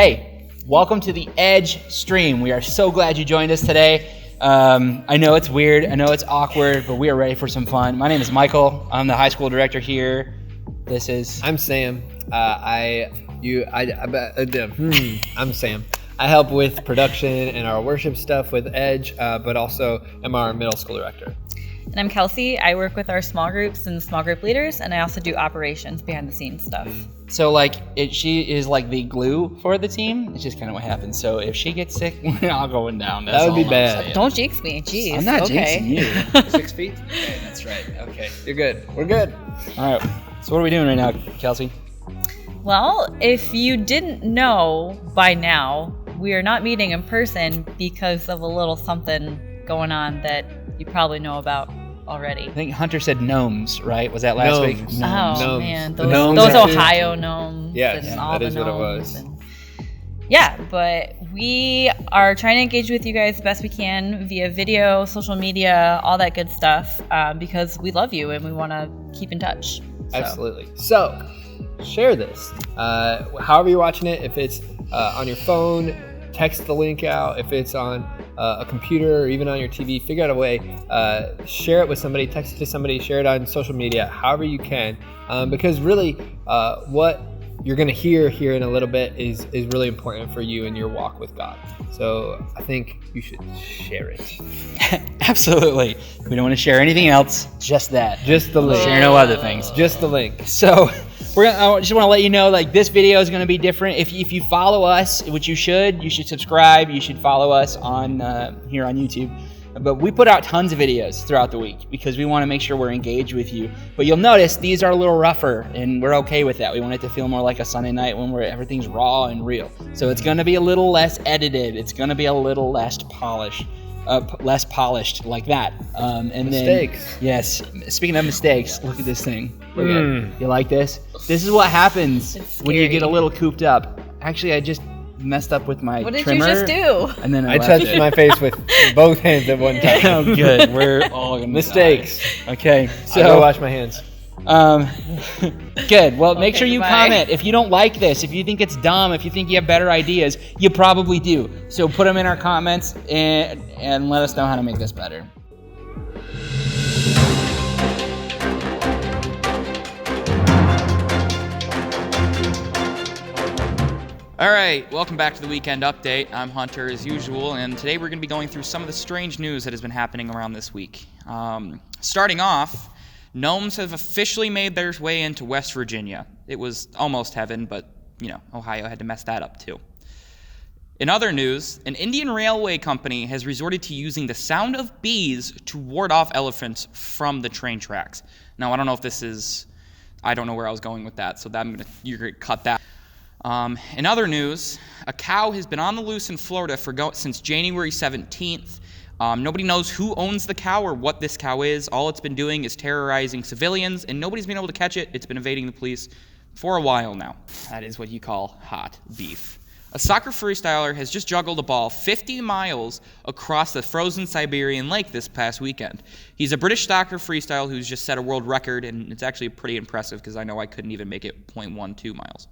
Hey, welcome to the Edge stream. We are so glad you joined us today. I know it's weird, I know it's awkward, but we are ready for some fun. My name is Michael. I'm the high school director here. I'm Sam. I'm Sam. I help with production and our worship stuff with Edge, but also am our middle school director. And I'm Kelsey. I work with our small groups and small group leaders, and I also do operations, behind the scenes stuff. So she is like the glue for the team. It's just kind of what happens. So if she gets sick, we're all going down. That would be bad. Don't jinx me. Jeez. I'm not jinxing you. 6 feet? Okay, that's right. Okay, you're good. We're good. All right. So what are we doing right now, Kelsey? Well, if you didn't know by now, we are not meeting in person because of a little something going on that you probably know about already. I think Hunter said gnomes, right? Was that last week? Oh, Gnomes. man. The gnomes Those are- Ohio gnomes. Yes, and all that the is what it gnomes was. and- Yeah, but we are trying to engage with you guys the best we can via video, social media, all that good stuff, because we love you and we want to keep in touch. So. Absolutely. So, share this. However you're watching it, if it's on your phone, text the link out. If it's on a computer or even on your TV, figure out a way. Share it with somebody, text it to somebody, share it on social media, however you can. Because really, what you're going to hear here in a little bit is really important for you in your walk with God. So I think you should share it. Absolutely. We don't want to share anything else, just that. Just the link. Share no other things. Just the link. So I just want to let you know, this video is going to be different. If you follow us, which you should subscribe. You should follow us on here on YouTube. But we put out tons of videos throughout the week because we want to make sure we're engaged with you. But you'll notice these are a little rougher, and we're okay with that. We want it to feel more like a Sunday night when everything's raw and real. So it's going to be a little less edited. It's going to be a little less polished like that. And Mistakes. Then, yes. Speaking of mistakes, look at this thing. Look at it. You like this? This is what happens when you get a little cooped up. Actually, I just messed up with my What did trimmer. you just do? And then I touched my face with both hands at one time. Oh, good. We're all gonna Mistakes. die. Okay, So go wash my hands. Good. Well, make Okay, sure you goodbye. comment. If you don't like this, if you think it's dumb, if you think you have better ideas, you probably do. So put them in our comments and let us know how to make this better. All right, welcome back to the Weekend Update. I'm Hunter as usual, and today we're going to be going through some of the strange news that has been happening around this week. Starting off, gnomes have officially made their way into West Virginia. It was almost heaven, but, Ohio had to mess that up too. In other news, an Indian railway company has resorted to using the sound of bees to ward off elephants from the train tracks. Now, I don't know if this is... I don't know where I was going with that, so you're going to cut that. In other news, a cow has been on the loose in Florida since January 17th. Nobody knows who owns the cow or what this cow is. All it's been doing is terrorizing civilians, and nobody's been able to catch it. It's been evading the police for a while now. That is what you call hot beef. A soccer freestyler has just juggled a ball 50 miles across the frozen Siberian lake this past weekend. He's a British soccer freestyler who's just set a world record, and it's actually pretty impressive because I know I couldn't even make it 0.12 miles.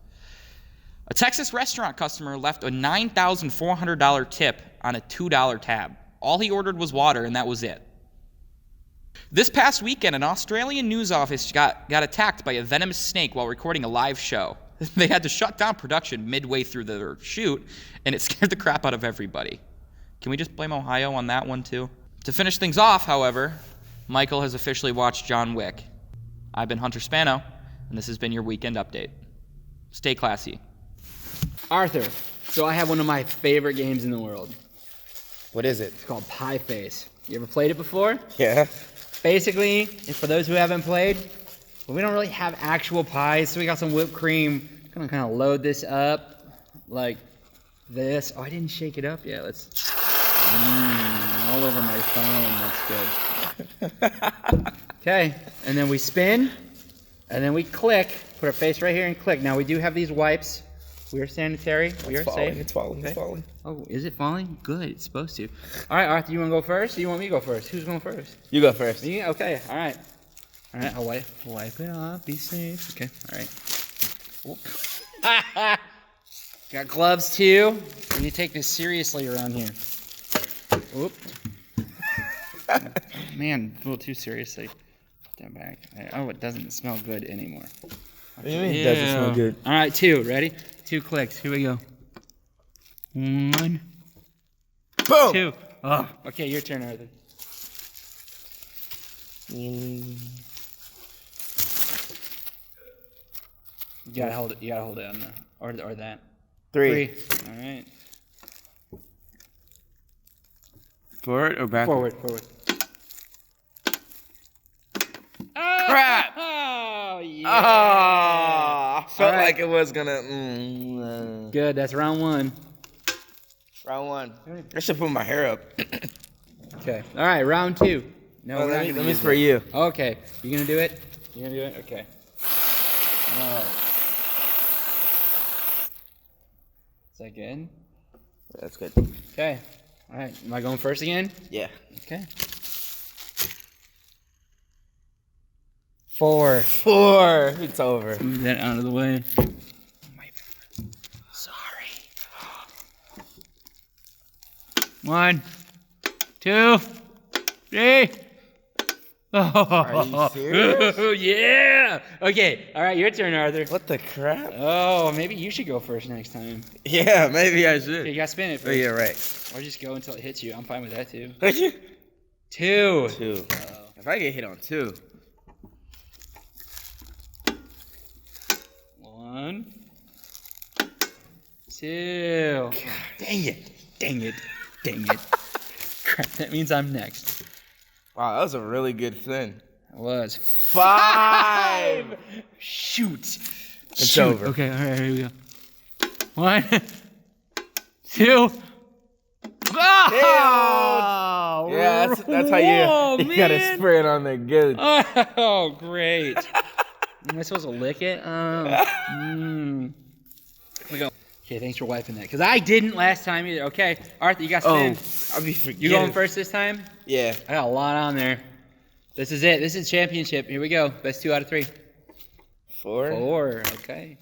A Texas restaurant customer left a $9,400 tip on a $2 tab. All he ordered was water, and that was it. This past weekend, an Australian news office got attacked by a venomous snake while recording a live show. They had to shut down production midway through their shoot, and it scared the crap out of everybody. Can we just blame Ohio on that one, too? To finish things off, however, Michael has officially watched John Wick. I've been Hunter Spano, and this has been your Weekend Update. Stay classy. Arthur, so I have one of my favorite games in the world. What is it? It's called Pie Face. You ever played it before? Yeah. Basically, for those who haven't played, we don't really have actual pies, so we got some whipped cream. I'm gonna kind of load this up like this. Oh, I didn't shake it up yet. Let's. All over my phone. That's good. Okay, and then we spin, and then we click. Put our face right here and click. Now we do have these wipes. We are sanitary. We are safe. It's falling. Okay. It's falling. Oh, is it falling? Good. It's supposed to. All right, Arthur, you want to go first, or you want me to go first? Who's going first? You go first. Me? Okay. All right. All right. I'll wipe it off. Be safe. Okay. All right. Got gloves too. We need to take this seriously around here. Whoop. Man, a little too seriously. Put that back. Oh, it doesn't smell good anymore. What do you mean it doesn't smell good? All right, 2. Ready? 2 clicks. Here we go. 1. Boom! 2. Oh, okay, your turn, Arthur. You gotta hold it. You gotta hold it on the or that. 3. All right. Forward or back? Forward. Crap! Oh yeah. I felt All right. like it was gonna. Good. That's round 1. Round 1. I should put my hair up. Okay. All right. Round 2. No, we're not let gonna me use spray it. you. Okay. You gonna do it? You gonna do it? Okay. All right. Is that good? That's good. Okay. All right. Am I going first again? Yeah. Okay. 4. 4. It's over. Move that out of the way. Sorry. 1, 2, 3. Are you serious? Oh, yeah. Okay. All right. Your turn, Arthur. What the crap? Oh, maybe you should go first next time. Yeah, maybe I Okay, should. you gotta spin it Oh, first. yeah, right. Or just go until it hits you. I'm fine with that too. 2. 2. If I get hit on 2. 1, 2. Dang it. Crap, that means I'm next. Wow, that was a really good fin. It was 5. Shoot. It's over. Okay, all right, here we go. 1, 2. Oh, Yeah, that's how you gotta spray it on there good. Oh, great. Am I supposed to lick it? Here we go. Okay, thanks for wiping that. Because I didn't last time either. Okay, Arthur, you got spin. I'll be forgetting. You going first this time? Yeah. I got a lot on there. This is it. This is championship. Here we go. Best 2 out of 3. 4. 4. Okay.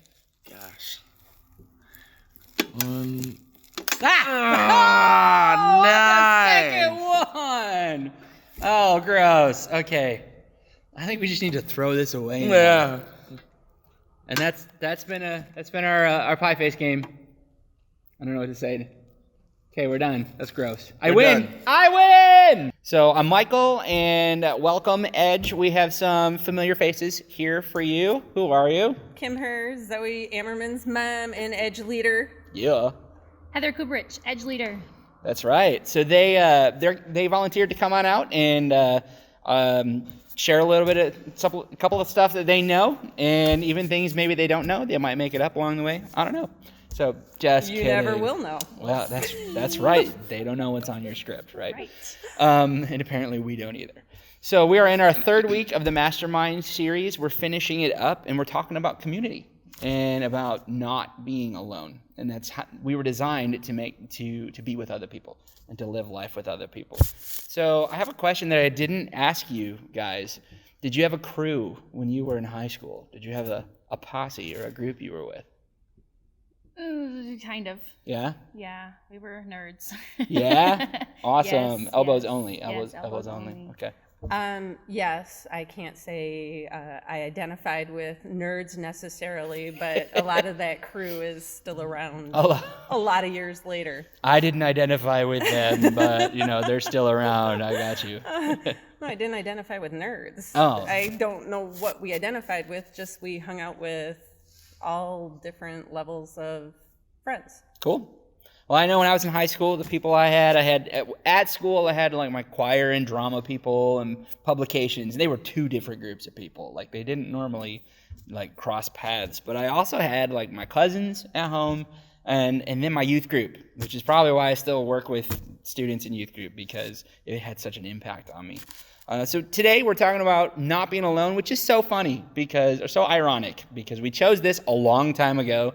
Gosh. 1. Ah, The second one. Oh, gross. Okay. I think we just need to throw this away now. Yeah. And that's been our pie face game. I don't know what to say. Okay, we're done. That's gross. I win. done. I win. So I'm Michael, and welcome, Edge. We have some familiar faces here for you. Who are you? Kim Herr, Zoe Ammerman's mom and Edge leader. Yeah. Heather Kuburich, Edge Leader. That's right. So they volunteered to come on out and share a little bit of a couple of stuff that they know, and even things maybe they don't know. They might make it up along the way. I don't know. So just You kidding. never will know. Well, that's right. They don't know what's on your script, right? Right. And apparently we don't either. So we are in our 3rd week of the Mastermind series. We're finishing it up, and we're talking about community and about not being alone. And that's how we were designed to be with other people and to live life with other people. So I have a question that I didn't ask you guys. Did you have a crew when you were in high school? Did you have a posse or a group you were with? Kind of. Yeah? Yeah, we were nerds. Yeah? Awesome. Yes, elbows yes. only. Yes, Elbows only. Okay. Yes, I can't say I identified with nerds necessarily, but a lot of that crew is still around a lot of years later. I didn't identify with them, but they're still around. I got you. No, I didn't identify with nerds. Oh. I don't know what we identified with, just we hung out with all different levels of friends. Cool. Well, I know when I was in high school, the people I had at school, I had like my choir and drama people and publications. And they were 2 different groups of people. Like they didn't normally like cross paths. But I also had like my cousins at home and then my youth group, which is probably why I still work with students in youth group, because it had such an impact on me. So today we're talking about not being alone, which is so funny or so ironic, because we chose this a long time ago.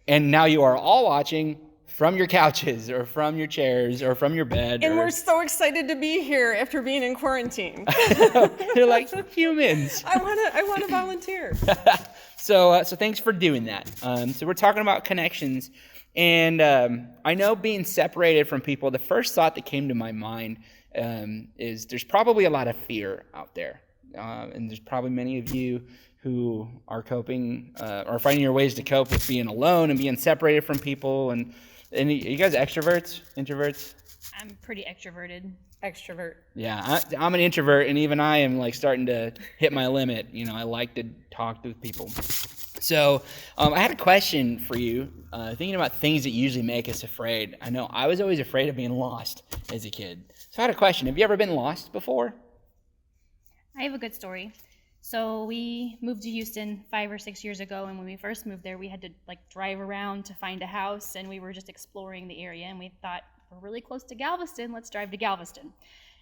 And now you are all watching from your couches or from your chairs or from your bed. And we're so excited to be here after being in quarantine. They're like humans. I want to volunteer. So thanks for doing that. So we're talking about connections, and I know being separated from people, the first thought that came to my mind is there's probably a lot of fear out there, and there's probably many of you who are coping or finding your ways to cope with being alone and being separated from people. And you guys extroverts, introverts? I'm pretty extroverted. Extrovert. Yeah, I'm an introvert, and even I am like starting to hit my limit. You know, I like to talk to people. So I had a question for you, thinking about things that usually make us afraid. I know I was always afraid of being lost as a kid. So I had a question. Have you ever been lost before? I have a good story. So we moved to Houston 5 or 6 years ago, and when we first moved there, we had to like drive around to find a house, and we were just exploring the area, and we thought, we're really close to Galveston, let's drive to Galveston.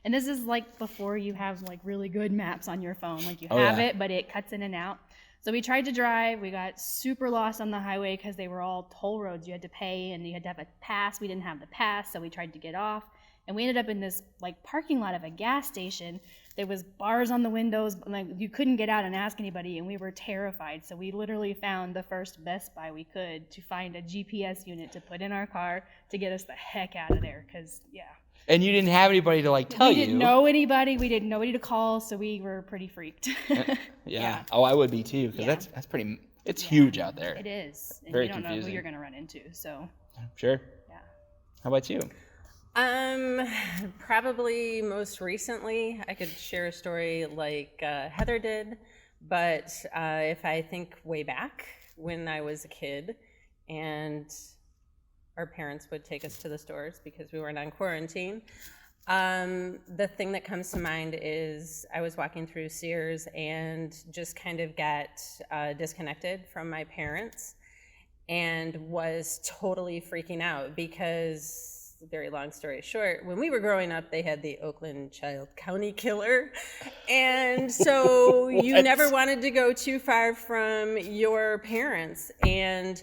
And this is like before you have like really good maps on your phone. Like you have it, but it cuts in and out. So we tried to drive. We got super lost on the highway because they were all toll roads. You had to pay and you had to have a pass. We didn't have the pass, so we tried to get off. And we ended up in this like parking lot of a gas station. There was bars on the windows, like you couldn't get out and ask anybody, and we were terrified. So we literally found the first Best Buy we could to find a GPS unit to put in our car to get us the heck out of there, because, yeah. And you didn't have anybody to like tell you. We didn't know anybody. We didn't know anybody to call, so we were pretty freaked. Yeah. Oh, I would be too, because that's pretty, it's huge out there. It is. And Very you don't confusing. know who you're going to run into, so. Sure. Yeah. How about you? Probably most recently, I could share a story like Heather did, but if I think way back when I was a kid and our parents would take us to the stores because we weren't on quarantine, the thing that comes to mind is I was walking through Sears and just kind of got disconnected from my parents and was totally freaking out because, very long story short, when we were growing up, they had the Oakland Child County Killer. And so you never wanted to go too far from your parents. And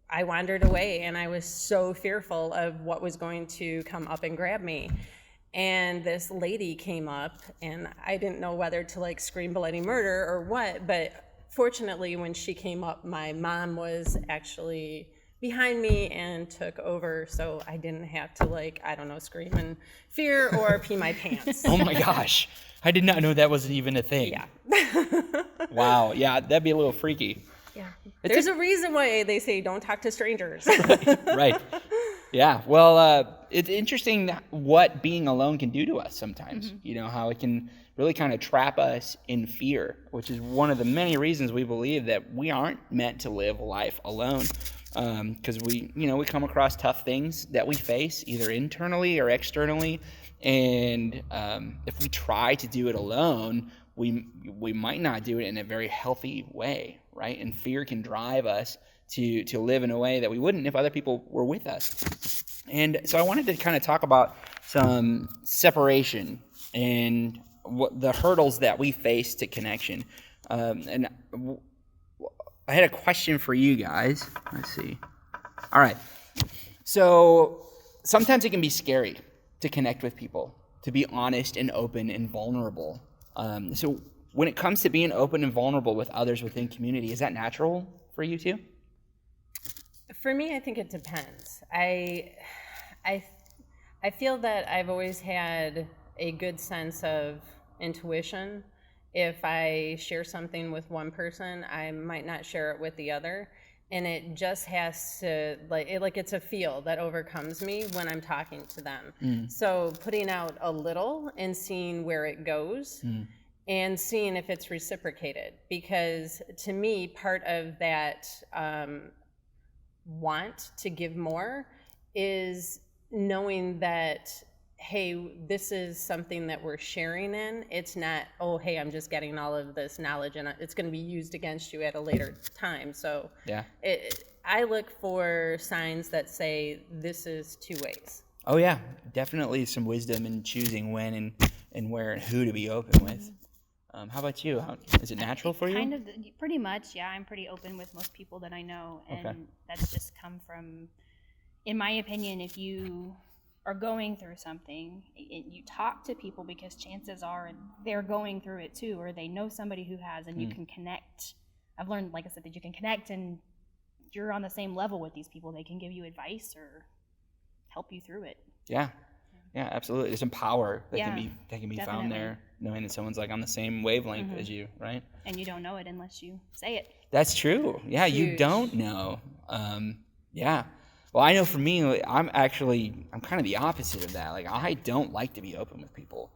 I wandered away, and I was so fearful of what was going to come up and grab me. And this lady came up, and I didn't know whether to like scream bloody murder or what, but fortunately when she came up, my mom was actually behind me and took over, so I didn't have to like, I don't know, scream in fear or pee my pants. Oh my gosh. I did not know that was even a thing. Yeah. Wow. Yeah, that'd be a little freaky. Yeah. There's a reason why they say don't talk to strangers. Right. Yeah. Well, it's interesting what being alone can do to us sometimes. Mm-hmm. You know, how it can really kind of trap us in fear, which is one of the many reasons we believe that we aren't meant to live life alone. Because we come across tough things that we face either internally or externally, and if we try to do it alone, we might not do it in a very healthy way, right? And fear can drive us to live in a way that we wouldn't if other people were with us. And so I wanted to kind of talk about some separation and what the hurdles that we face to connection. And I had a question for you guys. Let's see. All right. So sometimes it can be scary to connect with people, to be honest and open and vulnerable. So when it comes to being open and vulnerable with others within community, is that natural for you too? For me, I think it depends. I feel that I've always had a good sense of intuition. If I share something with one person, I might not share it with the other. And it just has to, it's a feel that overcomes me when I'm talking to them. So putting out a little and seeing where it goes and seeing if it's reciprocated. Because to me, part of that want to give more is knowing that, hey, this is something that we're sharing in. It's not, oh, hey, I'm just getting all of this knowledge and it's going to be used against you at a later time. So yeah, I look for signs that say this is two ways. Oh yeah, definitely some wisdom in choosing when and where and who to be open with. How about you? Is it natural for you? Kind of, pretty much, yeah. I'm pretty open with most people that I know, and that's just come from in my opinion, if you are going through something, you talk to people because chances are they're going through it too, or they know somebody who has, and you can connect. I've learned, like I said, that you can connect and you're on the same level with these people. They can give you advice or help you through it. Yeah, absolutely. There's some power that can be definitely found there, knowing that someone's like on the same wavelength as you, right? And you don't know it unless you say it. That's true. Yeah, you don't know. Yeah. Well, I know for me, I'm kind of the opposite of that. Like, I don't like to be open with people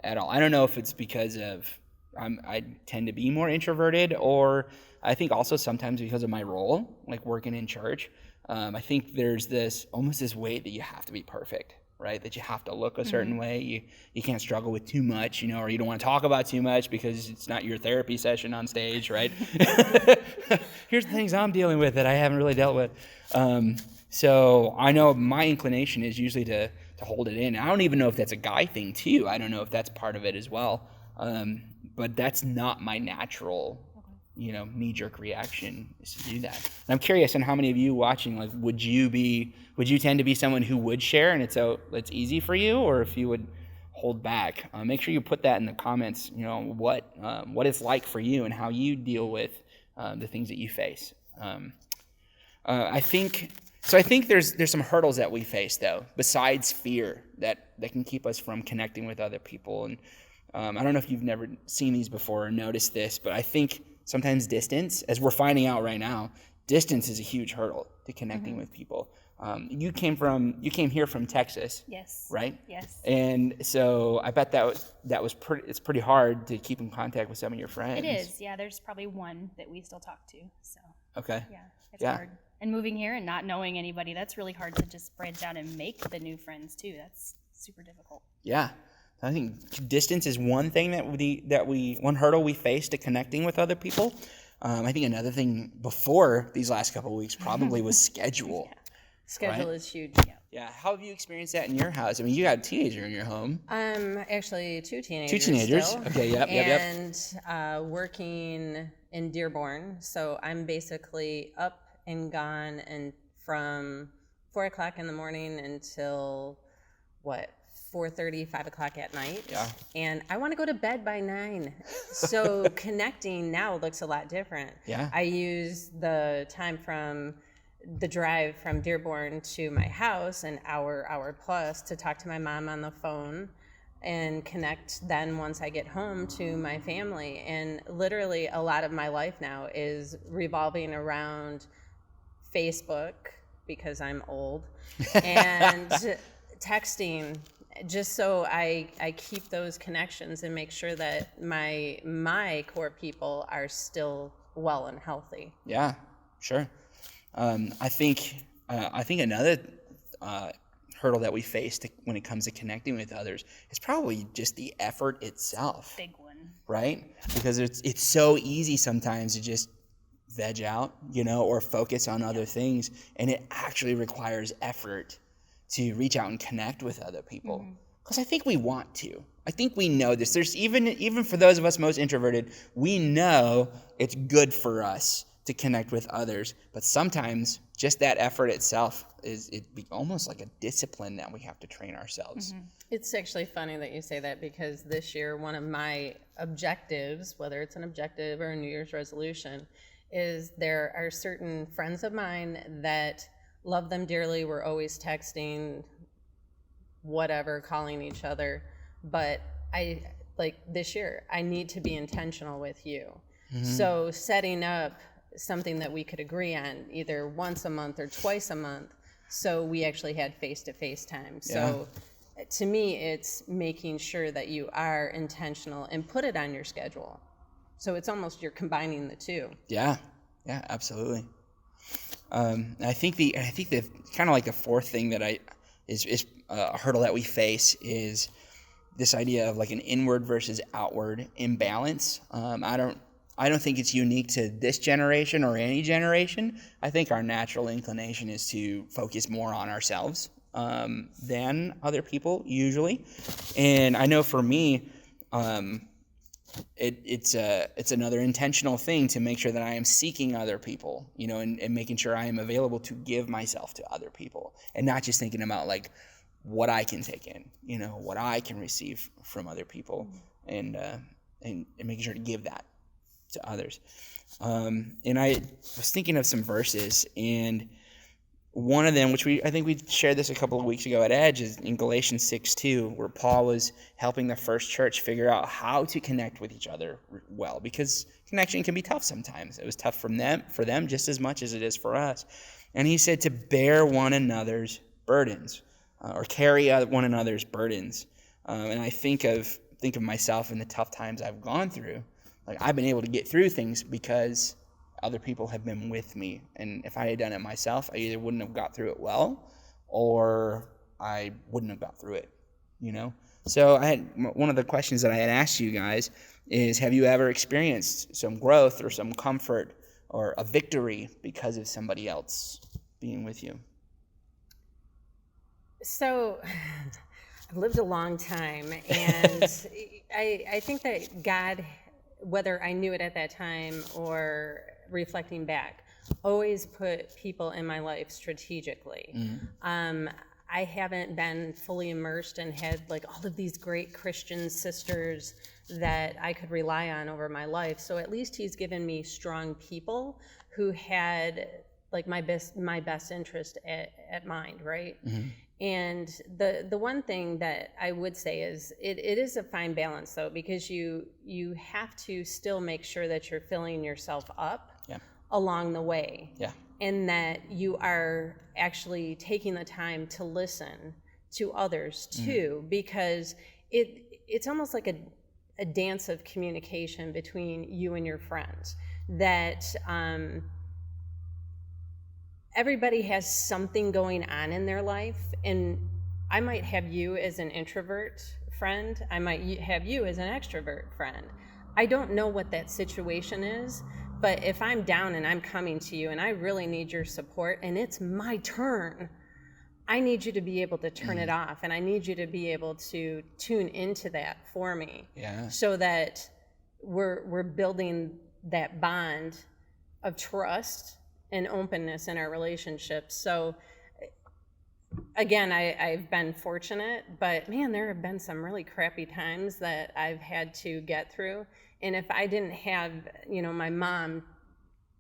at all. I don't know if it's because of I tend to be more introverted, or I think also sometimes because of my role, like working in church. I think there's this weight that you have to be perfect, right? That you have to look a certain way. You can't struggle with too much, or you don't want to talk about too much because it's not your therapy session on stage, right? Here's the things I'm dealing with that I haven't really dealt with. So I know my inclination is usually to hold it in. I don't even know if that's a guy thing too. I don't know if that's part of it as well. But that's not my natural, knee-jerk reaction is to do that. And I'm curious, and how many of you watching, like, would you tend to be someone who would share and it's easy for you, or if you would hold back? Make sure you put that in the comments, what it's like for you and how you deal with the things that you face. I think there's some hurdles that we face, though, besides fear that can keep us from connecting with other people. And I don't know if you've never seen these before or noticed this, but I think sometimes distance, as we're finding out right now, distance is a huge hurdle to connecting with people. You came here from Texas, yes, right? Yes. And so I bet it's pretty hard to keep in contact with some of your friends. It is, yeah. There's probably one that we still talk to. So okay, yeah, it's hard. And moving here and not knowing anybody, that's really hard to just branch out and make the new friends too. That's super difficult. Yeah. I think distance is one thing one hurdle we face to connecting with other people. I think another thing before these last couple of weeks probably was schedule. Schedule is huge. Yeah. How have you experienced that in your house? I mean, you got a teenager in your home. Actually, two teenagers. Two teenagers. Still. Okay. Yep. And working in Dearborn, so I'm basically up and gone, and from 4 o'clock in the morning until 4:30, 5 o'clock at night. Yeah. And I want to go to bed by 9. So connecting now looks a lot different. Yeah. I use the time from the drive from Dearborn to my house, an hour plus, to talk to my mom on the phone and connect then once I get home to my family. And literally a lot of my life now is revolving around Facebook, because I'm old, and texting, just so I keep those connections and make sure that my core people are still well and healthy. Yeah, sure. I think another hurdle that we face when it comes to connecting with others is probably just the effort itself. Big one. Right? Because it's so easy sometimes to just veg out, or focus on other things, and it actually requires effort to reach out and connect with other people. Because I think we want to. I think we know this. There's even for those of us most introverted, we know it's good for us to connect with others, but sometimes just that effort itself almost like a discipline that we have to train ourselves. It's actually funny that you say that, because this year one of my objectives, whether it's an objective or a New Year's resolution, is there are certain friends of mine that love them dearly. We're always texting, whatever, calling each other. But this year, I need to be intentional with you. So setting up something that we could agree on either once a month or twice a month, so we actually had face-to-face time. So to me, it's making sure that you are intentional and put it on your schedule. So it's almost you're combining the two. Yeah, absolutely. I think the kind of like the fourth thing that is a hurdle that we face is this idea of like an inward versus outward imbalance. I don't think it's unique to this generation or any generation. I think our natural inclination is to focus more on ourselves than other people usually. And I know for me, it's another intentional thing to make sure that I am seeking other people, and making sure I am available to give myself to other people, and not just thinking about like what I can take in, what I can receive from other people, and making sure to give that to others. And I was thinking of some verses, and one of them, which I think we shared this a couple of weeks ago at Edge, is in Galatians 6:2, where Paul was helping the first church figure out how to connect with each other well, because connection can be tough sometimes. It was tough for them just as much as it is for us. And he said to bear one another's burdens, or carry one another's burdens. And I think of myself in the tough times I've gone through. Like, I've been able to get through things because other people have been with me. And if I had done it myself, I either wouldn't have got through it well, or I wouldn't have got through it, So one of the questions that I had asked you guys is, have you ever experienced some growth or some comfort or a victory because of somebody else being with you? So I've lived a long time, and I think that God, whether I knew it at that time or reflecting back, always put people in my life strategically. I haven't been fully immersed and had like all of these great Christian sisters that I could rely on over my life. So at least he's given me strong people who had like my best interest at mind, right? And the one thing that I would say is it is a fine balance, though, because you have to still make sure that you're filling yourself up along the way, and that you are actually taking the time to listen to others too, because it's almost like a dance of communication between you and your friends, that everybody has something going on in their life, and I might have you as an introvert friend, I might have you as an extrovert friend. I don't know what that situation is, but if I'm down and I'm coming to you and I really need your support and it's my turn, I need you to be able to turn it off, and I need you to be able to tune into that for me, so that we're building that bond of trust and openness in our relationships. So again, I've been fortunate, but man, there have been some really crappy times that I've had to get through. And if I didn't have, my mom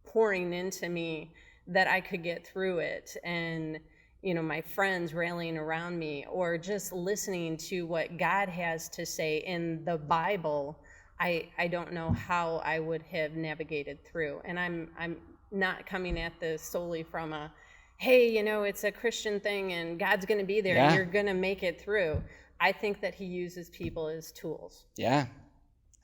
pouring into me that I could get through it, and, my friends rallying around me, or just listening to what God has to say in the Bible, I don't know how I would have navigated through. And I'm not coming at this solely from a, hey, it's a Christian thing and God's going to be there and you're going to make it through. I think that he uses people as tools. Yeah,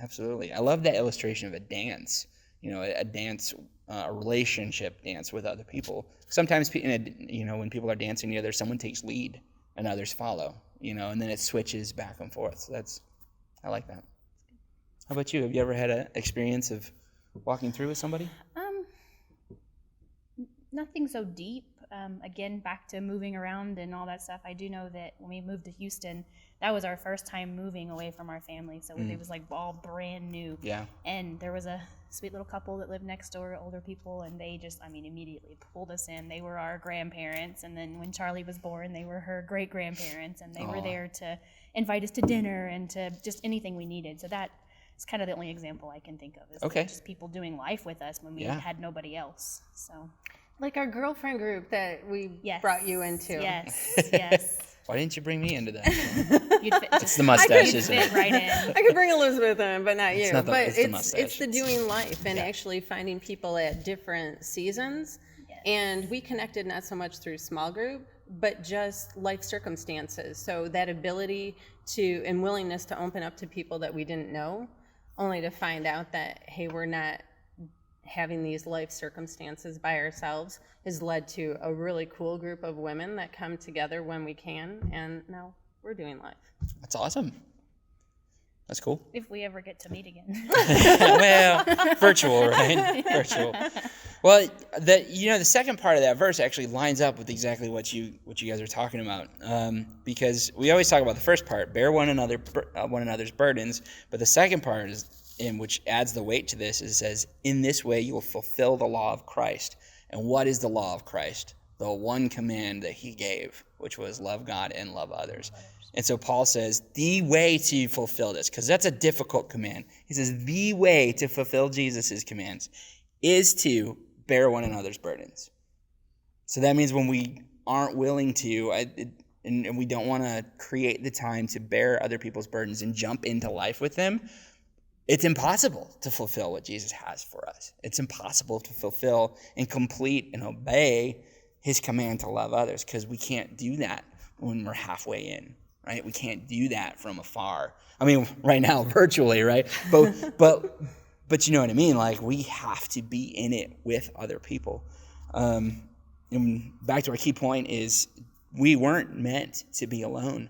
absolutely. I love that illustration of a dance, a dance, a relationship dance with other people. Sometimes, when people are dancing together, someone takes lead and others follow, and then it switches back and forth. So I like that. How about you? Have you ever had an experience of walking through with somebody? Nothing so deep. Again, back to moving around and all that stuff. I do know that when we moved to Houston, that was our first time moving away from our family. So it was like all brand new. Yeah. And there was a sweet little couple that lived next door, older people, and they just, immediately pulled us in. They were our grandparents. And then when Charlie was born, they were her great-grandparents. And they were there to invite us to dinner and to just anything we needed. So that is kind of the only example I can think of, is just people doing life with us when we had nobody else. So, like our girlfriend group that we brought you into. Yes. Why didn't you bring me into that? It's the mustache, isn't it? Right in. I could bring Elizabeth in, but not you. It's the doing life and actually finding people at different seasons. Yes. And we connected not so much through small group, but just life circumstances. So that ability to and willingness to open up to people that we didn't know, only to find out that, hey, we're not having these life circumstances by ourselves, has led to a really cool group of women that come together when we can, and now we're doing life. That's awesome. That's cool. If we ever get to meet again. Well, virtual, right? Virtual. Well, the second part of that verse actually lines up with exactly what you guys are talking about, because we always talk about the first part, bear one another's burdens, but the second part is and which adds the weight to this, it says, in this way you will fulfill the law of Christ. And what is the law of Christ? The one command that he gave, which was love God and love others. And so Paul says the way to fulfill this, because that's a difficult command. He says the way to fulfill Jesus' commands is to bear one another's burdens. So that means when we aren't willing to, and we don't want to create the time to bear other people's burdens and jump into life with them, it's impossible to fulfill what Jesus has for us. It's impossible to fulfill and complete and obey his command to love others, because we can't do that when we're halfway in, right? We can't do that from afar. I mean, right now, virtually, right? But you know what I mean? Like, we have to be in it with other people. And back to our key point is we weren't meant to be alone.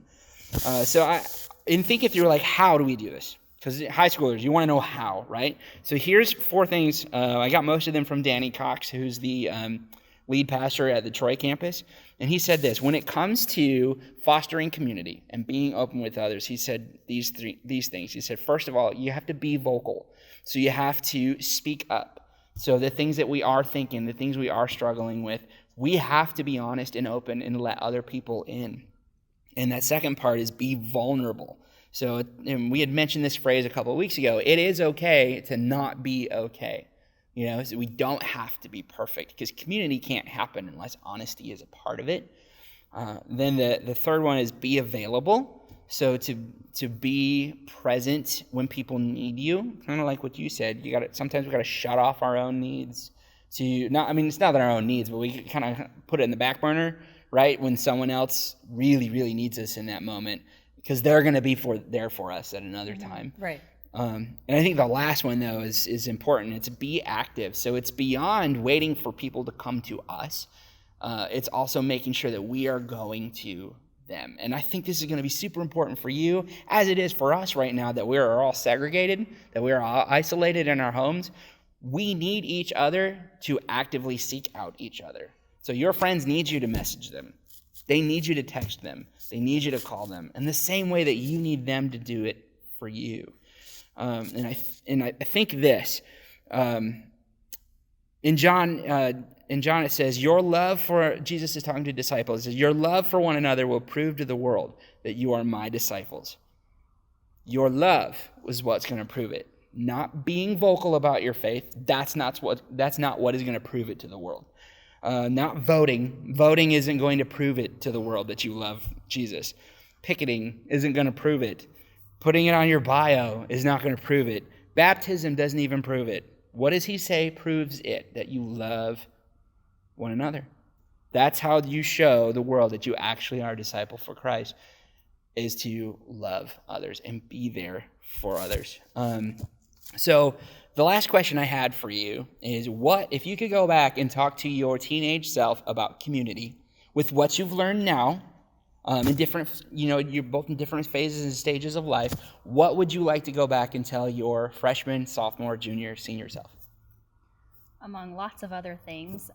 In thinking through, like, how do we do this? Because high schoolers, you want to know how, right? So here's 4 things. I got most of them from Danny Cox, who's the lead pastor at the Troy campus. And he said this: when it comes to fostering community and being open with others, he said these things. He said, first of all, you have to be vocal. So you have to speak up. So the things that we are thinking, the things we are struggling with, we have to be honest and open and let other people in. And that second part is be vulnerable. So, and we had mentioned this phrase a couple of weeks ago. It is okay to not be okay. You know, so we don't have to be perfect, because community can't happen unless honesty is a part of it. Then the third one is be available. So to be present when people need you, kind of like what you said. Sometimes we got to shut off our own needs. It's not that our own needs, but we kind of put it in the back burner, right? When someone else really, really needs us in that moment, because they're going to be there for us at another time. Right. And I think the last one, though, is important. It's be active. So it's beyond waiting for people to come to us. It's also making sure that we are going to them. And I think this is going to be super important for you, as it is for us right now, that we are all segregated, that we are all isolated in our homes. We need each other to actively seek out each other. So your friends need you to message them. They need you to text them. They need you to call them. In the same way that you need them to do it for you. And I think this, in John it says, your love for, Jesus is talking to disciples, it says, your love for one another will prove to the world that you are my disciples. Your love is what's going to prove it. Not being vocal about your faith, that's not what is going to prove it to the world. Not voting. Voting isn't going to prove it to the world that you love Jesus. Picketing isn't going to prove it. Putting it on your bio is not going to prove it. Baptism doesn't even prove it. What does he say proves it? That you love one another. That's how you show the world that you actually are a disciple for Christ, is to love others and be there for others. So the last question I had for you is, what if you could go back and talk to your teenage self about community with what you've learned now, in different, you're both in different phases and stages of life, what would you like to go back and tell your freshman, sophomore, junior, senior self? Among lots of other things,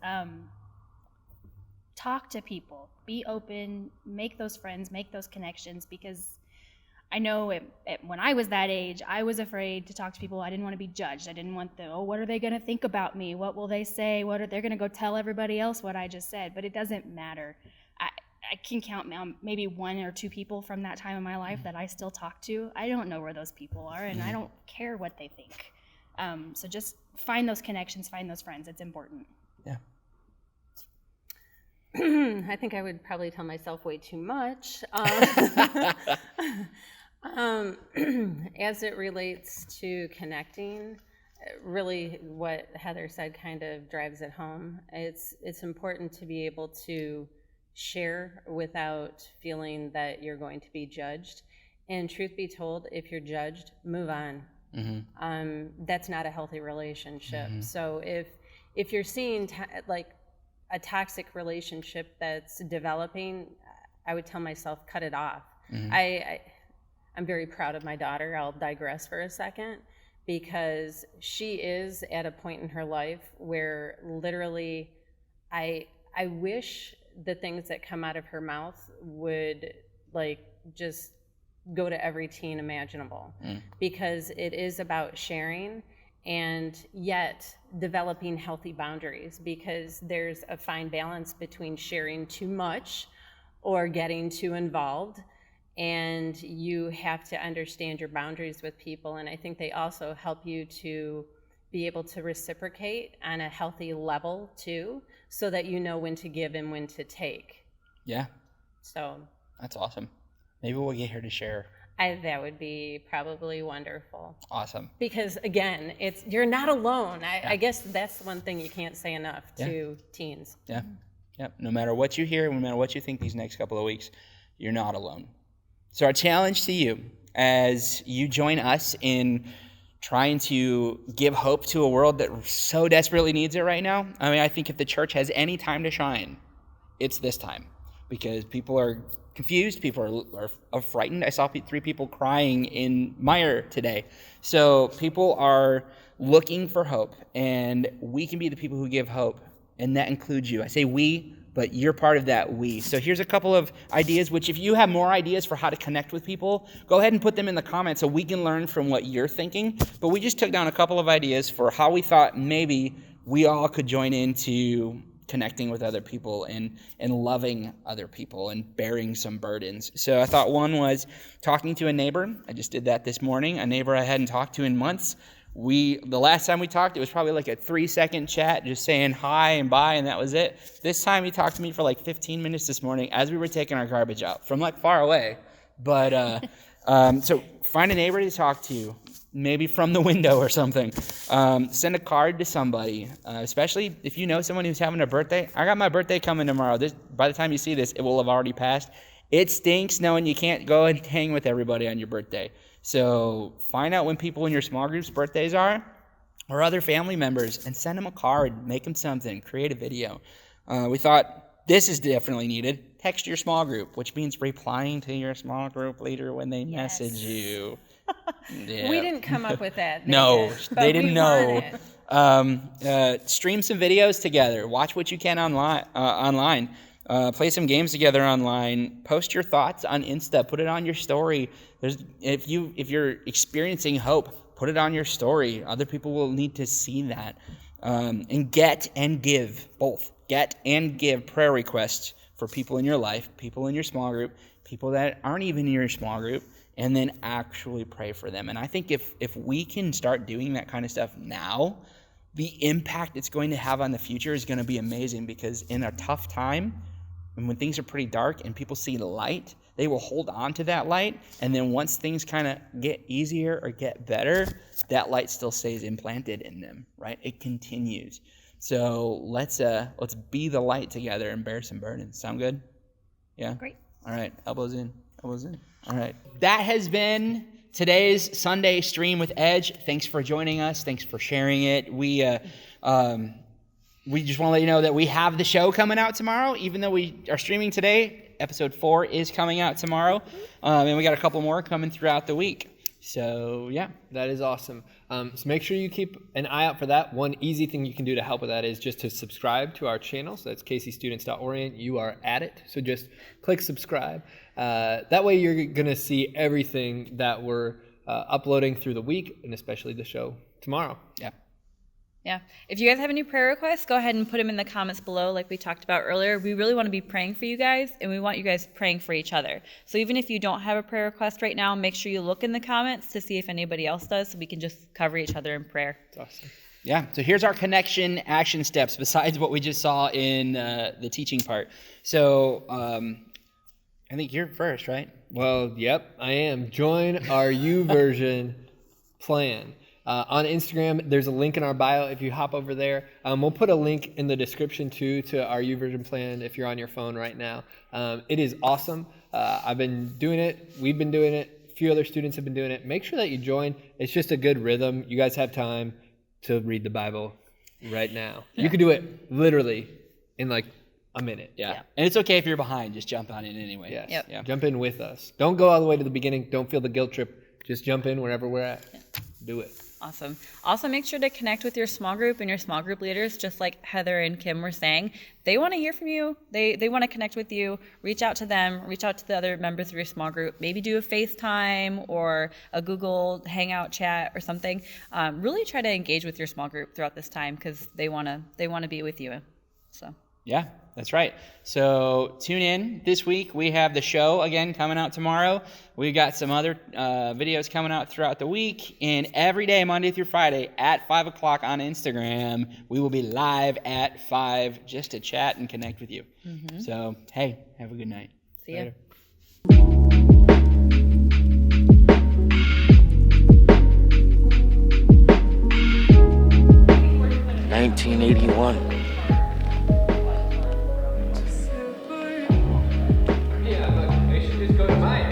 talk to people, be open, make those friends, make those connections, because I know when I was that age, I was afraid to talk to people. I didn't want to be judged. I didn't want what are they going to think about me? What will they say? They're going to go tell everybody else what I just said? But it doesn't matter. I can count maybe 1 or 2 people from that time in my life that I still talk to. I don't know where those people are, and I don't care what they think. So just find those connections, find those friends. It's important. Yeah. I think I would probably tell myself way too much. As it relates to connecting, really what Heather said kind of drives it home. It's important to be able to share without feeling that you're going to be judged. And truth be told, if you're judged, move on. Mm-hmm. That's not a healthy relationship. Mm-hmm. So if you're seeing a toxic relationship that's developing, I would tell myself, cut it off. Mm-hmm. I'm very proud of my daughter. I'll digress for a second, because she is at a point in her life where literally I wish the things that come out of her mouth would just go to every teen imaginable, because it is about sharing and yet developing healthy boundaries, because there's a fine balance between sharing too much or getting too involved, and you have to understand your boundaries with people. And I think they also help you to be able to reciprocate on a healthy level too, so that you know when to give and when to take. Yeah. So That's awesome. Maybe we'll get her to share. that would be probably wonderful. Awesome. Because again, you're not alone. I guess that's one thing you can't say enough to teens. Yeah. Yep. No matter what you hear, no matter what you think these next couple of weeks, you're not alone. So our challenge to you, as you join us in trying to give hope to a world that so desperately needs it right now. I mean, I think if the church has any time to shine, it's this time, because people are confused, people are frightened. I saw 3 people crying in Meyer today. So people are looking for hope, and we can be the people who give hope, and that includes you. I say we, but you're part of that we. So here's a couple of ideas, which if you have more ideas for how to connect with people, go ahead and put them in the comments so we can learn from what you're thinking. But we just took down a couple of ideas for how we thought maybe we all could join into connecting with other people and loving other people and bearing some burdens. So I thought one was talking to a neighbor. I just did that this morning, a neighbor I hadn't talked to in months. The last time we talked, it was probably like a 3-second chat, just saying hi and bye, and that was it. This time he talked to me for like 15 minutes this morning as we were taking our garbage out from like far away. But so find a neighbor to talk to, maybe from the window or something. Send a card to somebody, especially if you know someone who's having a birthday. I got my birthday coming tomorrow. By the time you see this, it will have already passed. It stinks knowing you can't go and hang with everybody on your birthday. So find out when people in your small group's birthdays are, or other family members, and send them a card, make them something, create a video. We thought this is definitely needed. Text your small group, which means replying to your small group leader when they message you. Yeah. We didn't come up with that. They didn't know. Stream some videos together. Watch what you can online. Play some games together online. Post your thoughts on Insta. Put it on your story. If you're experiencing hope, put it on your story. Other people will need to see that. And get and give, both. Get and give prayer requests for people in your life, people in your small group, people that aren't even in your small group, and then actually pray for them. And I think if we can start doing that kind of stuff now, the impact it's going to have on the future is going to be amazing, because in a tough time, and when things are pretty dark and people see the light, they will hold on to that light. And then once things kind of get easier or get better, that light still stays implanted in them, right? It continues. So let's be the light together and bear some burdens. Sound good? Yeah? Great. All right. Elbows in. Elbows in. All right. That has been today's Sunday Stream with Edge. Thanks for joining us. Thanks for sharing it. We just want to let you know that we have the show coming out tomorrow. Even though we are streaming today, episode 4 is coming out tomorrow. And we got a couple more coming throughout the week. So, yeah. That is awesome. So make sure you keep an eye out for that. One easy thing you can do to help with that is just to subscribe to our channel. So that's Kcstudents.orion. You are at it. So just click subscribe. That way you're going to see everything that we're uploading through the week, and especially the show tomorrow. Yeah. Yeah. If you guys have any prayer requests, go ahead and put them in the comments below like we talked about earlier. We really want to be praying for you guys, and we want you guys praying for each other. So even if you don't have a prayer request right now, make sure you look in the comments to see if anybody else does, so we can just cover each other in prayer. That's awesome. Yeah, so here's our connection action steps besides what we just saw in the teaching part. So I think you're first, right? Well, yep, I am. Join our YouVersion plan. On Instagram, there's a link in our bio if you hop over there. We'll put a link in the description too to our YouVersion plan if you're on your phone right now. It is awesome. I've been doing it. We've been doing it. A few other students have been doing it. Make sure that you join. It's just a good rhythm. You guys have time to read the Bible right now. Yeah. You can do it literally in like a minute. Yeah. And it's okay if you're behind. Just jump on in anyway. Yes. Yep. Yeah. Jump in with us. Don't go all the way to the beginning. Don't feel the guilt trip. Just jump in wherever we're at. Yeah. Do it. Awesome. Also, make sure to connect with your small group and your small group leaders, just like Heather and Kim were saying. They want to hear from you. They want to connect with you. Reach out to them. Reach out to the other members of your small group. Maybe do a FaceTime or a Google Hangout chat or something. Really try to engage with your small group throughout this time because they want to be with you. So. Yeah, that's right. So tune in this week. We have the show again coming out tomorrow. We've got some other videos coming out throughout the week. And every day, Monday through Friday, at 5 o'clock on Instagram, we will be live at 5 just to chat and connect with you. Mm-hmm. So, hey, have a good night. See ya. Later. 1981. Go to mine.